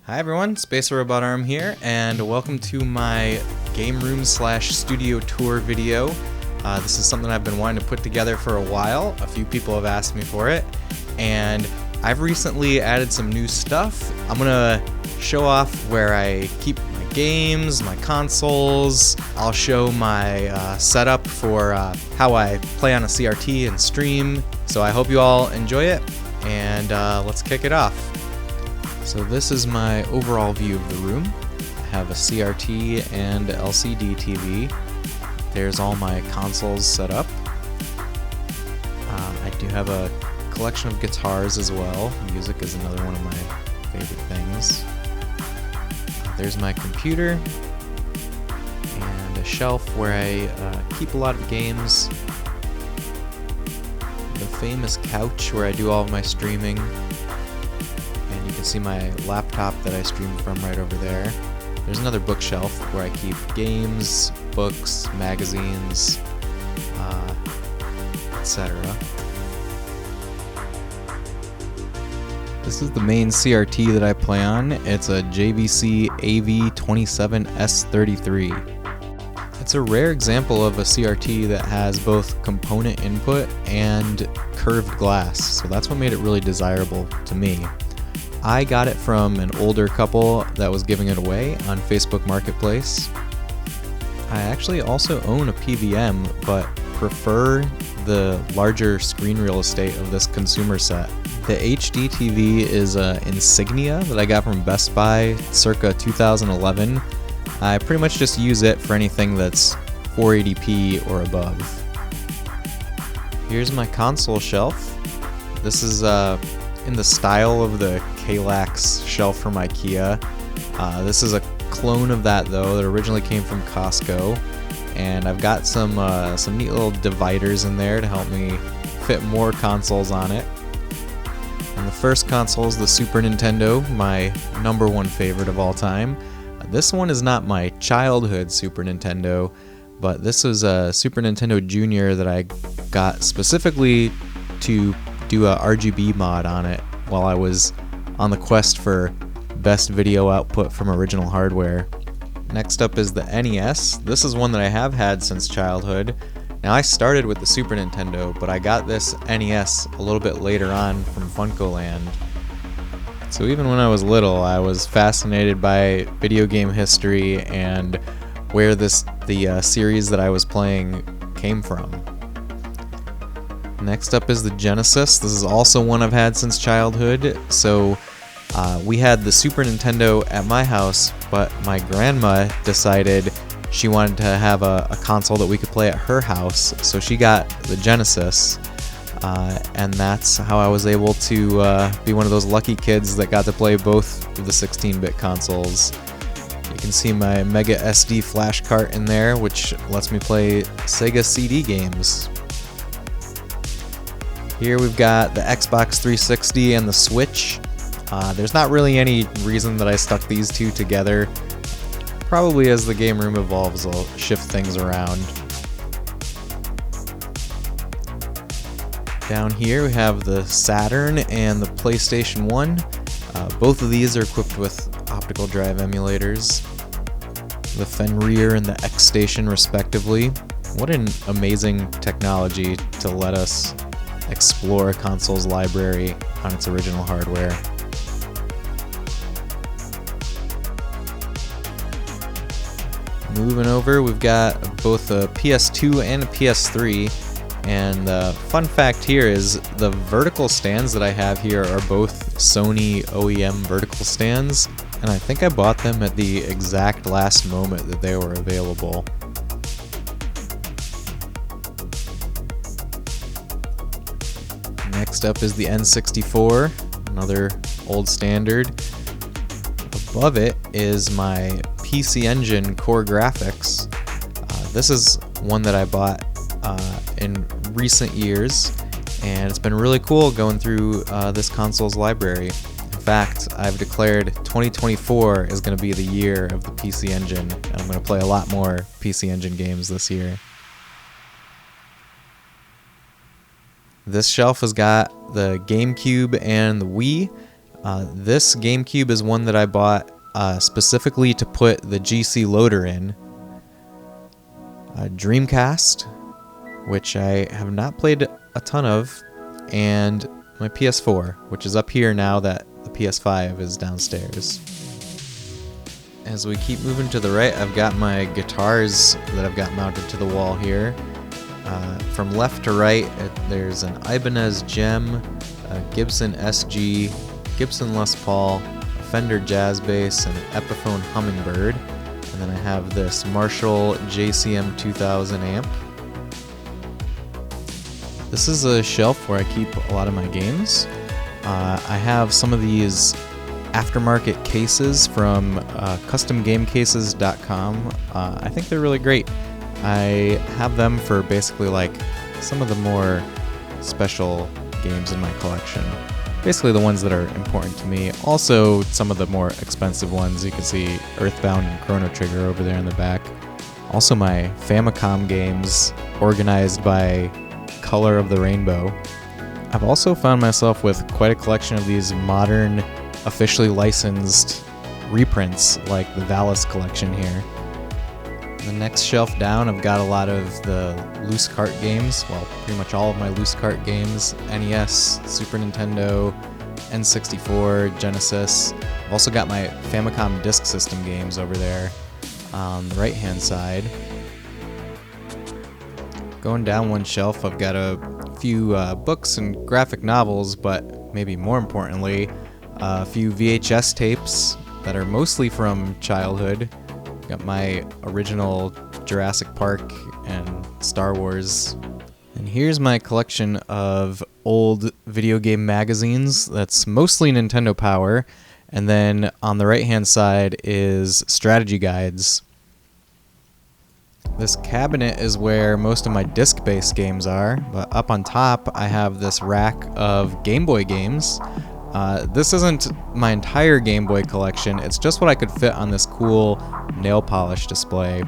Hi everyone, Space Robot Arm here, and welcome to my game room / studio tour video. This is something I've been wanting to put together for a while. A few people have asked me for it, and I've recently added some new stuff. I'm gonna show off where I keep my games, my consoles. I'll show my setup for how I play on a CRT and stream. So I hope you all enjoy it, and let's kick it off. So this is my overall view of the room. I have a CRT and LCD TV. There's all my consoles set up. I do have a collection of guitars as well. Music is another one of my favorite things. There's my computer and a shelf where I keep a lot of games. The famous couch where I do all of my streaming. And you can see my laptop that I stream from right over there. There's another bookshelf where I keep games, books, magazines, etc. This is the main CRT that I play on. It's a JVC AV27S33. It's a rare example of a CRT that has both component input and curved glass, so that's what made it really desirable to me. I got it from an older couple that was giving it away on Facebook Marketplace. I actually also own a PVM, but prefer the larger screen real estate of this consumer set. The HD TV is an Insignia that I got from Best Buy circa 2011. I pretty much just use it for anything that's 480p or above. Here's my console shelf. This is in the style of the Kallax shelf from IKEA. This is a clone of that though, that originally came from Costco, and I've got some neat little dividers in there to help me fit more consoles on it. And the first console is the Super Nintendo, my #1 favorite of all time. This one is not my childhood Super Nintendo, but this was a Super Nintendo Junior that I got specifically to do a RGB mod on it while I was on the quest for best video output from original hardware. Next up is the NES. This is one that I have had since childhood. Now I started with the Super Nintendo, but I got this NES a little bit later on from FuncoLand. So even when I was little, I was fascinated by video game history and where the series that I was playing came from. Next up is the Genesis. This is also one I've had since childhood. So we had the Super Nintendo at my house, but my grandma decided she wanted to have a console that we could play at her house. So she got the Genesis, and that's how I was able to be one of those lucky kids that got to play both of the 16-bit consoles. You can see my Mega SD flash cart in there, which lets me play Sega CD games. Here we've got the Xbox 360 and the Switch. There's not really any reason that I stuck these two together. Probably as the game room evolves, I'll shift things around. Down here we have the Saturn and the PlayStation 1. Both of these are equipped with optical drive emulators. The Fenrir and the X-Station respectively. What an amazing technology to let us explore a console's library on its original hardware. Moving over, we've got both a PS2 and a PS3, and the fun fact here is the vertical stands that I have here are both Sony OEM vertical stands, and I think I bought them at the exact last moment that they were available. Next up is the N64, another old standard. Above it is my PC Engine Core Graphics. This is one that I bought in recent years, and it's been really cool going through this console's library. In fact, I've declared 2024 is going to be the year of the PC Engine, and I'm going to play a lot more PC Engine games this year. This shelf has got the GameCube and the Wii. This GameCube is one that I bought specifically to put the GC loader in. Dreamcast, which I have not played a ton of, and my PS4, which is up here now that the PS5 is downstairs. As we keep moving to the right, I've got my guitars that I've got mounted to the wall here. From left to right, there's an Ibanez Gem, a Gibson SG, Gibson Les Paul, a Fender Jazz Bass, and an Epiphone Hummingbird. And then I have this Marshall JCM 2000 amp. This is a shelf where I keep a lot of my games. I have some of these aftermarket cases from customgamecases.com. I think they're really great. I have them for basically like some of the more special games in my collection. Basically the ones that are important to me. Also some of the more expensive ones. You can see Earthbound and Chrono Trigger over there in the back. Also my Famicom games organized by color of the rainbow. I've also found myself with quite a collection of these modern, officially licensed reprints like the Valis collection here. The next shelf down, I've got a lot of the loose cart games. Well, pretty much all of my loose cart games. NES, Super Nintendo, N64, Genesis. I've also got my Famicom Disk System games over there on the right-hand side. Going down one shelf, I've got a few books and graphic novels, but maybe more importantly, a few VHS tapes that are mostly from childhood. Got my original Jurassic Park and Star Wars. And here's my collection of old video game magazines. That's mostly Nintendo Power. And then on the right-hand side is strategy guides. This cabinet is where most of my disc-based games are, but up on top I have this rack of Game Boy games. This isn't my entire Game Boy collection, it's just what I could fit on this cool nail polish display.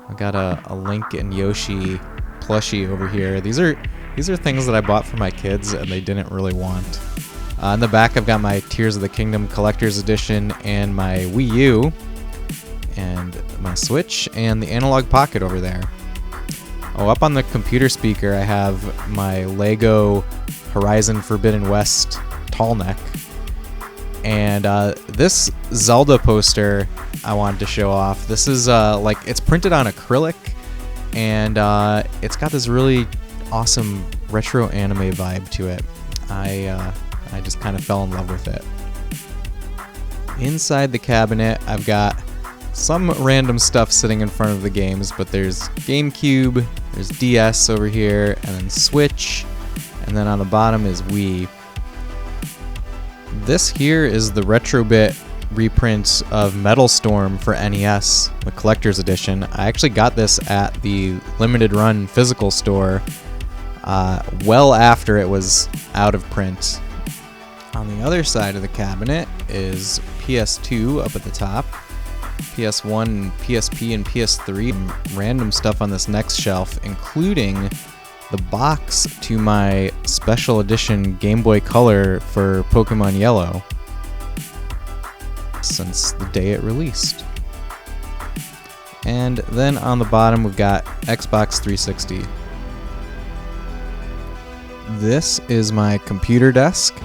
I've got a Link and Yoshi plushie over here. These are things that I bought for my kids and they didn't really want. In the back I've got my Tears of the Kingdom Collector's Edition and my Wii U, and my Switch, and the Analog Pocket over there. Oh, up on the computer speaker I have my Lego Horizon Forbidden West tall neck. And this Zelda poster I wanted to show off. This is like, it's printed on acrylic, and it's got this really awesome retro anime vibe to it. I just kind of fell in love with it. Inside the cabinet I've got some random stuff sitting in front of the games, but there's GameCube, there's DS over here, and then Switch, and then on the bottom is Wii. This here is the Retrobit reprint of Metal Storm for NES, the collector's edition. I actually got this at the limited run physical store well after it was out of print. On the other side of the cabinet is PS2 up at the top, PS1, PSP, and PS3. Random stuff on this next shelf, including the box to my special edition Game Boy Color for Pokemon Yellow since the day it released. And then on the bottom we've got Xbox 360. This is my computer desk.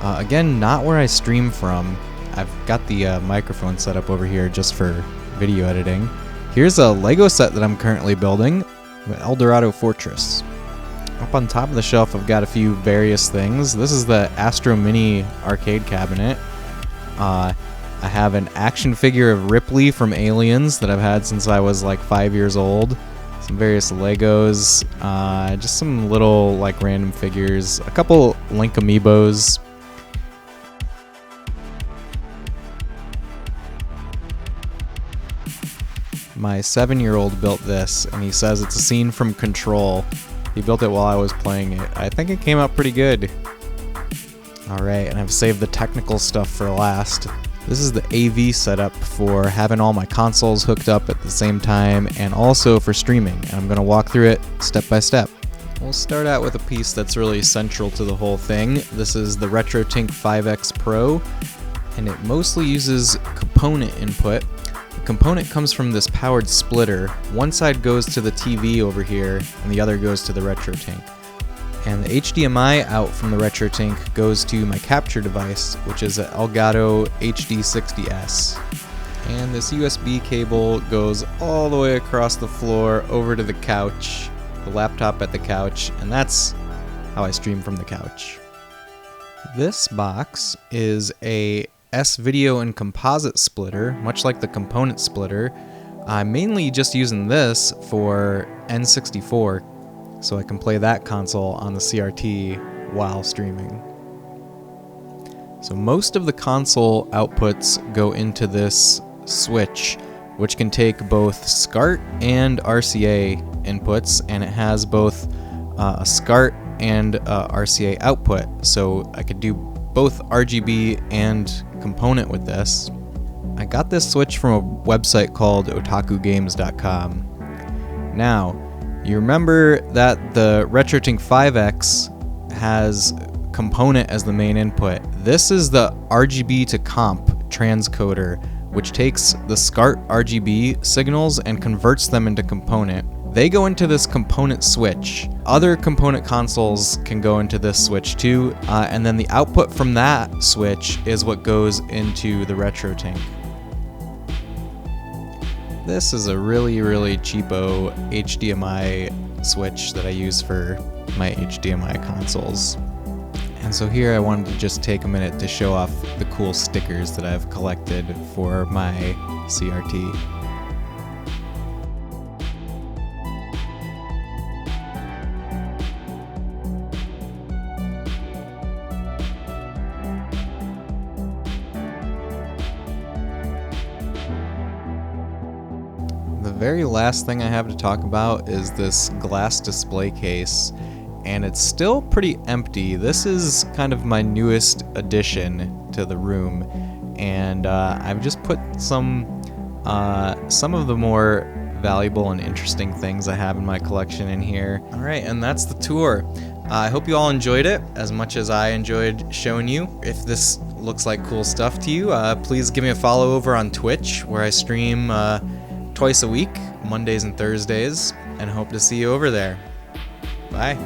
Again, not where I stream from. I've got the microphone set up over here just for video editing. Here's a Lego set that I'm currently building, Eldorado Fortress. Up on top of the shelf I've got a few various things. This is the Astro Mini arcade cabinet. I have an action figure of Ripley from Aliens that I've had since I was like 5 years old. Some various Legos, just some little like random figures, a couple Link amiibos. My 7-year-old built this, and he says it's a scene from Control. He built it while I was playing it. I think it came out pretty good. Alright, and I've saved the technical stuff for last. This is the AV setup for having all my consoles hooked up at the same time, and also for streaming. And I'm going to walk through it step by step. We'll start out with a piece that's really central to the whole thing. This is the RetroTink 5X Pro, and it mostly uses component input. The component comes from this powered splitter. One side goes to the TV over here, and the other goes to the RetroTink. And the HDMI out from the RetroTink goes to my capture device, which is an Elgato HD60S. And this USB cable goes all the way across the floor over to the couch, the laptop at the couch, and that's how I stream from the couch. This box is a S-Video and composite splitter, much like the component splitter. I'm mainly just using this for N64, so I can play that console on the CRT while streaming. So most of the console outputs go into this switch, which can take both SCART and RCA inputs, and it has both a SCART and RCA output, so I could do both RGB and component with this. I got this switch from a website called otakugames.com. Now, you remember that the RetroTink 5X has component as the main input. This is the RGB to comp transcoder, which takes the SCART RGB signals and converts them into component. They go into this component switch. Other component consoles can go into this switch too, and then the output from that switch is what goes into the RetroTink. This is a really cheapo HDMI switch that I use for my HDMI consoles. And so here I wanted to just take a minute to show off the cool stickers that I've collected for my CRT. The very last thing I have to talk about is this glass display case, and it's still pretty empty. This is kind of my newest addition to the room, and I've just put some of the more valuable and interesting things I have in my collection in here. Alright, and that's the tour. I hope you all enjoyed it as much as I enjoyed showing you. If this looks like cool stuff to you, please give me a follow over on Twitch, where I stream twice a week, Mondays and Thursdays, and hope to see you over there. Bye.